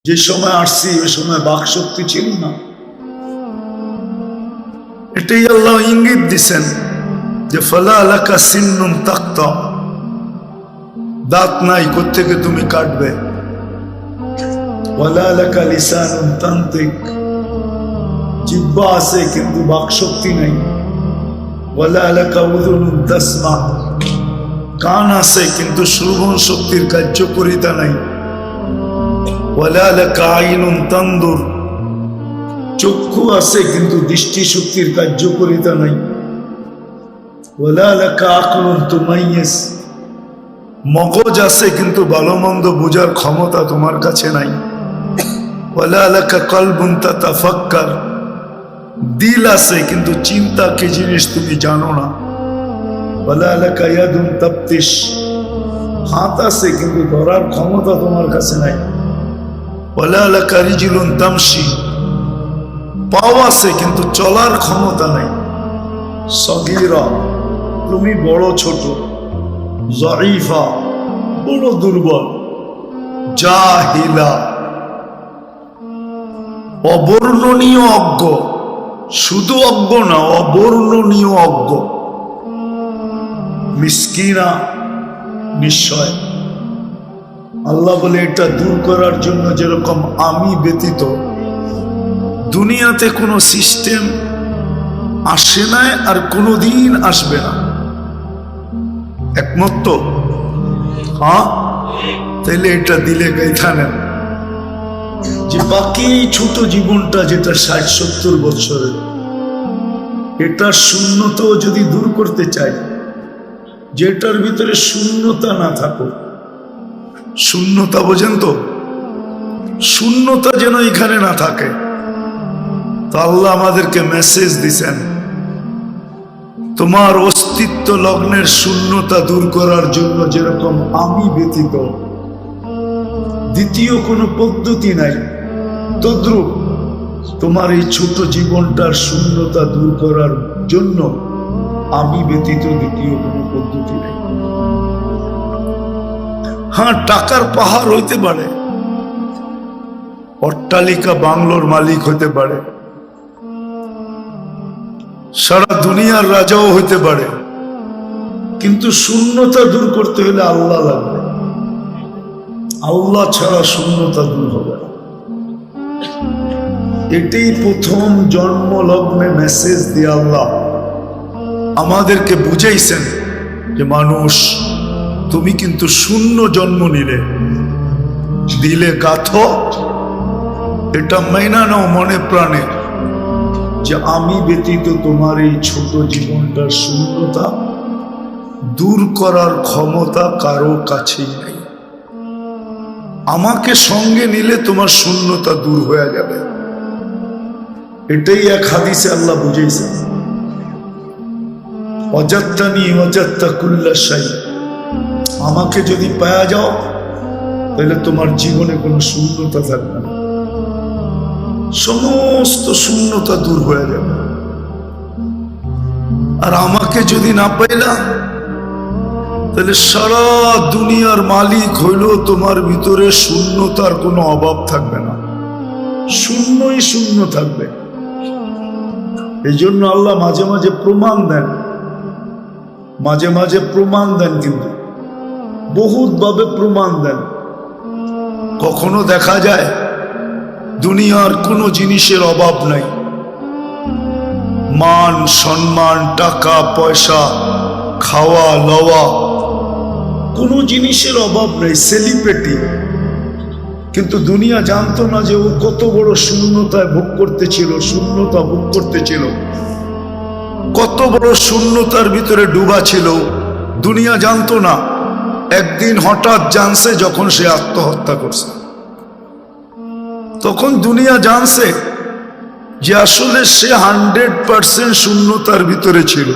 যে সময় আসছি ওই সময় বাক শক্তি ছিল না। এটাই আল্লাহ ইঙ্গিত দিছেন যে ফালা লাকা সিন্নুন তাক্তা, দাঁত নাই কোত্থেকে তুমি কাটবে। ওয়ালা লাকা লিসানুন তানতিক, জিহ্বা আছে কিন্তু বাক শক্তি নাই। ওয়ালা লাকা উযুনুন তাসমা, কান আছে কিন্তু শ্রবণ শক্তির কার্যকরিতা নাই। ওয়ালা লাকা আইনুন তানদুর, চক্ষু আছে কিন্তু দৃষ্টি শক্তির কার্যকরিতা নাই। ওয়ালা লাকা আকলুন তুমাইয়িজ, মগজ আছে কিন্তু ভালো মন্দ বোঝার ক্ষমতা তোমার কাছে নাই। ওয়ালা লাকা কলবুন তাতাফাক্কার, দিল আছে কিন্তু চিন্তা কি জিনিস তুমি জানো না। ওয়ালা লাকা ইয়াদুন তাবতিশ, হাত আছে কিন্তু ধরার ক্ষমতা তোমার কাছে নাই। ওয়ালা লাকা রিজলুন তামশি, পাও আছে কিন্তু চলার ক্ষমতা নাই। সগীরা, তুমি বড় ছোট। জঈফা, বড় দুর্বল। জাহিলা, অবর্ণনীয় অজ্ঞ, শুধু অজ্ঞ না, অবর্ণনীয় অজ্ঞ। মিসকিনা, নিশ্চয় আল্লাহ বলে এটা দূর করার জন্য যেরকম আমি ব্যতীত দুনিয়াতে কোনো সিস্টেম আসে নাই আর কোনোদিন আসবে না। একমত তো? হ্যাঁ, তাইলে এটা দিলে গাইথা নেন যে বাকি ছোট জীবনটা যেটা ৬০-৭০ বছরের, এটা শূন্যতা যদি দূর করতে চাই, যেটার ভিতরে শূন্যতা না থাকো, শূন্যতা বোঝেন তো, শূন্যতা যেন এখানে না থাকে। তো আল্লাহ আমাদেরকে মেসেজ দিছেন তোমার অস্তিত্ব লগ্নের শূন্যতা দূর করার জন্য যেরকম আমি ব্যতীত দ্বিতীয় কোনো পদ্ধতি নাই, তদ্রূপ তোমার এই ছোট জীবনটার শূন্যতা দূর করার জন্য আমি ব্যতীত দ্বিতীয় কোনো পদ্ধতি নেই। হ্যাঁ, টাকার পাহাড় হইতে পারে, অট্টালিকা বাংলোর মালিক হতে পারে, সারা দুনিয়ার রাজাও হইতে পারে, কিন্তু শূন্যতা দূর করতে হলে আল্লাহ লাগবে। আল্লাহ ছাড়া শূন্যতা দূর হবে না। এটাই প্রথম জন্ম লগ্নে মেসেজ দিয়ে আল্লাহ আমাদেরকে বুঝাইছেন যে মানুষ, তুমি কিন্তু শূন্য জন্ম নিলে, দিলে গাথ, এটা মাইনা নাও মনে প্রাণে যে আমি ব্যতীত তোমার এই ছোট জীবনটার শূন্যতা দূর করার ক্ষমতা কারো কাছেই নেই। আমাকে সঙ্গে নিলে তোমার শূন্যতা দূর হয়ে যাবে। এটাই এক হাদিসে আল্লাহ বুঝাইছেন, ওয়াজাত্তানি ওয়াজাত্তা কুল্লা শাই, আমাকে যদি পাওয়া যাও তাহলে তোমার জীবনে কোনো শূন্যতা থাকবে না, সমস্ত শূন্যতা দূর হয়ে যাবে। আর আমাকে যদি না পাইলা তাহলে সারা দুনিয়ার মালিক হইলেও তোমার ভিতরে শূন্যতার কোনো অভাব থাকবে না, শূন্যই শূন্য থাকবে। এই জন্য আল্লাহ মাঝে মাঝে প্রমাণ দেন, মাঝে মাঝে প্রমাণ দেন, কিন্তু বহুত ভাবে প্রমাণ দেন। কখনো দেখা যায় দুনিয়ার কোনো জিনিসের অভাব নাই, মান সম্মান, টাকা পয়সা, খাওয়া লওয়া, কোনো জিনিসের অভাব নেই, সেলিব্রিটি। কিন্তু দুনিয়া জানতো না যে ও কত বড় শূন্যতায় ভোগ করতেছিল, শূন্যতা ভোগ করতেছিল, কত বড় শূন্যতার ভিতরে ডুবা ছিল। দুনিয়া জানতো না, একদিন হঠাৎ জানছে যখন সে আত্মহত্যা করছে। তখন দুনিয়া জানছে যে আসলে সে 100% শূন্যতার ভিতরে ছিল।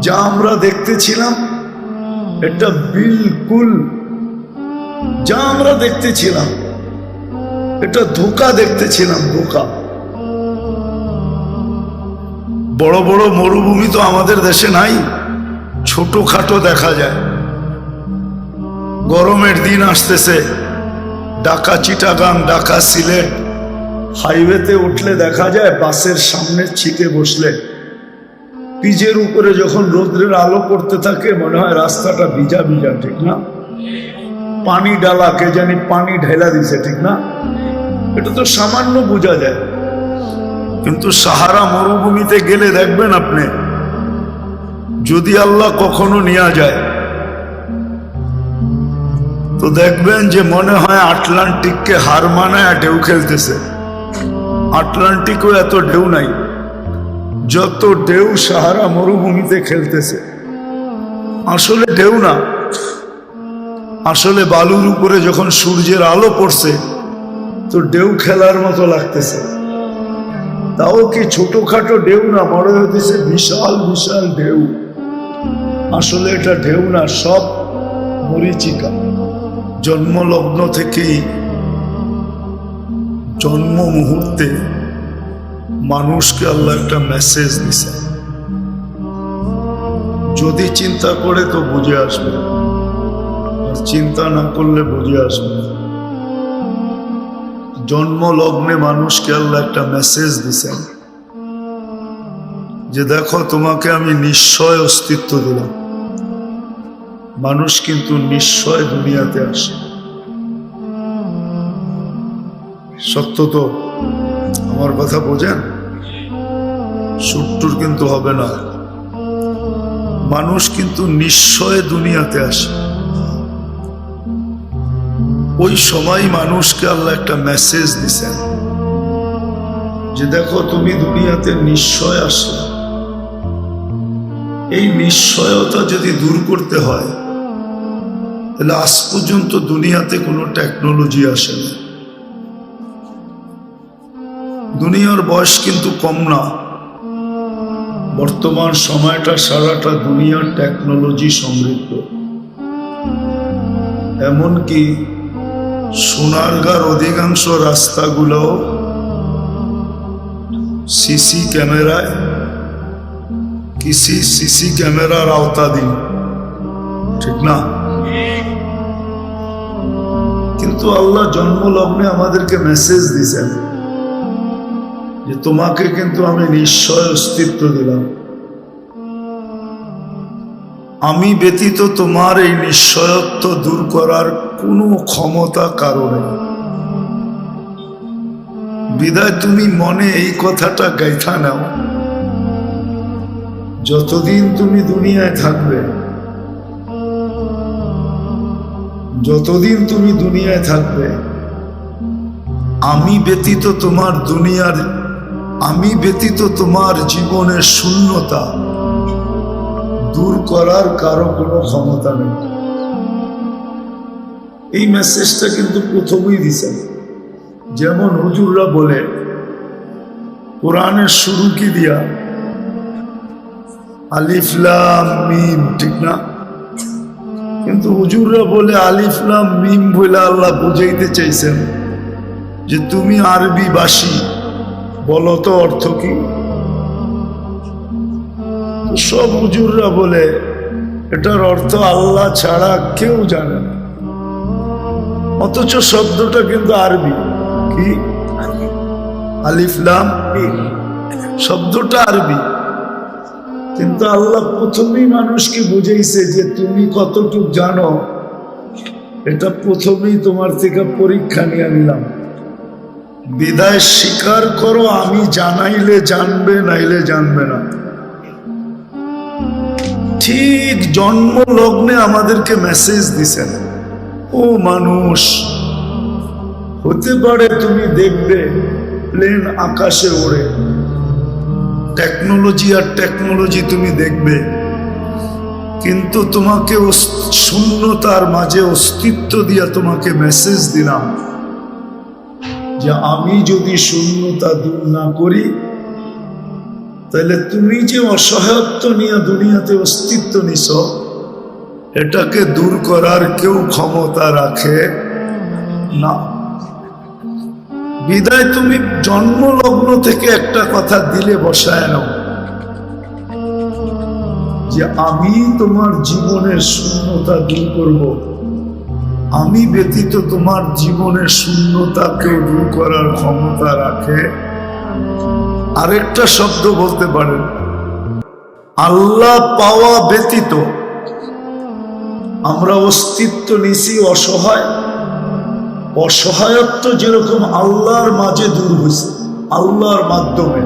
যা আমরা দেখতেছিলাম এটা বিলকুল, যা আমরা দেখতেছিলাম এটা ধোঁকা দেখতেছিলাম, ধোঁকা। বড় বড় মরুভূমি তো আমাদের দেশে নাই, ছোটখাটো দেখা যায়। গরমের দিন আসতেছে, ঢাকা চিটাগাং, ঢাকা সিলেট হাইওয়েতে উঠলে দেখা যায় বাসের সামনে ছিটে বসলে পিজের উপরে যখন রোদ্রের আলো পড়তে থাকে মনে হয় রাস্তাটা ভিজা ভিজা, ঠিক না? পানি ডালা, কে জানি পানি ঢেলা দিছে, ঠিক না? এটা তো সামান্য বোঝা যায়, কিন্তু সাহারা মরুভূমিতে গেলে দেখবেন আপনি, যদি আল্লাহ কখনো নিয়ে যায় তো দেখবেন যে মনে হয় আটলান্টিককে হার মানায় ঢেউ খেলতেছে। আটলান্টিকও এত ঢেউ নাই যত ঢেউ সাহারা মরুভূমিতে খেলতেছে। আসলে ঢেউ না, আসলে বালুর উপরে যখন সূর্যের আলো পড়ছে তো ঢেউ খেলার মতো লাগতেছে। তাও কি ছোটখাটো ঢেউ না, মনে হইতেছে বিশাল বিশাল ঢেউ। আসলে এটা ঢেউ না, সব মরীচিকা। জন্মলগ্ন থেকেই জন্ম মুহূর্তে মানুষকে আল্লাহ একটা মেসেজ দিছে। যদি চিন্তা করে তো বুঝে আসবে, আর চিন্তা না করলে বুঝে আসবে না। জন্মলগ্নে মানুষকে আল্লাহ একটা মেসেজ দিছেন যে দেখো তোমাকে আমি নিশ্চয় অস্তিত্ব দিলাম। মানুষ কিন্তু নিশ্চয় দুনিয়াতে আসে। সত্য তো? আমার কথা বোঝেন? সুট্টুর কিন্তু হবে না। মানুষ কিন্তু নিশ্চয় দুনিয়াতে আসে। ওই সময় মানুষকে আল্লাহ একটা মেসেজ দিছেন যে দেখো তুমি দুনিয়াতে নিশ্চয় আসে। এই নিশ্চয়তা যদি দূর করতে হয় তাহলে আজ পর্যন্ত দুনিয়াতে কোনো টেকনোলজি আসে না। দুনিয়ার বয়স কিন্তু কম না। বর্তমান সময়টা সারাটা দুনিয়ার টেকনোলজি সমৃদ্ধ। এমনকি সোনারগাঁর অধিকাংশ রাস্তাগুলো সিসি ক্যামেরায়, সিসি ক্যামেরার আওতাধীন, ঠিক না? কিন্তু আল্লাহ জন্মলগ্নে আমাদেরকে মেসেজ দিয়েছেন যে তোমাকে কিন্তু আমি নিশ্চয় অস্তিত্ব দিলাম। আমি ব্যতীত তোমার এই নিশ্চয়ত্ব দূর করার কোনো ক্ষমতা কারো নেই। বিদায় তুমি মনে এই কথাটা গাইথা নাও, যতদিন তুমি দুনিয়ায় থাকবে, যতদিন তুমি দুনিয়ায় থাকবে, আমি ব্যতীত তোমার দুনিয়ার, আমি ব্যতীত তোমার জীবনের শূন্যতা দূর করার কারো কোনো ক্ষমতা নেই। এই মেসেজটা কিন্তু প্রথমেই দিছেন। যেমন হুজুররা বলে কোরআনের শুরু কি দিয়া? আলিফ লাম মিম, ঠিক না? কিন্তু হুজুররা বলে আলিফ লাম মিম বলে আল্লাহ বুঝাইতে চাইছেন যে তুমি আরবি ভাষী, বলো তো অর্থ কি? সব হুজুররা বলে এটার অর্থ আল্লাহ ছাড়া কেউ জানে না। অথচ শব্দটা কিন্তু আরবি। কি? আলিফ লাম মিম শব্দটা আরবি, কিন্তু আল্লাহ প্রথমেই মানুষকে বুঝাইছে যে তুমি কতটুকু জানো এটা প্রথমেই তোমার থেকে পরীক্ষা নিয়ে নিলাম। বিদায় স্বীকার করো, আমি জানাইলে জানবে, নাইলে জানবে না। ঠিক জন্ম লগ্নে আমাদেরকে মেসেজ দিছেন, ও মানুষ, হতে পারে তুমি দেখবে প্লেন আকাশে ওড়ে, টেকনোলজি আর টেকনোলজি তুমি দেখবে, কিন্তু তোমাকে শূন্যতার মাঝে অস্তিত্ব দিয়া তোমাকে মেসেজ দিলাম যে আমি যদি শূন্যতা দূর না করি তাহলে তুমি যে অসহায়ত্ব নিয়ে দুনিয়াতে অস্তিত্ব নিছ এটাকে দূর করার কেউ ক্ষমতা রাখে না। বিদায় তুমি জন্মলগ্ন থেকে একটা কথা দিলে বসায় নাও যে আমি তোমার জীবনের শূন্যতা দূর করব, আমি ব্যতীত তোমার জীবনের শূন্যতাকেও দূর করার ক্ষমতা রাখে? আরেকটা শব্দ বলতে পারেন, আল্লাহ পাওয়া ব্যতীত আমরা অস্তিত্ব নিছি অসহায়। অসহায়ত্ব যেরকম আল্লাহর মাঝে দূর হয়েছে, আল্লাহর মাধ্যমে।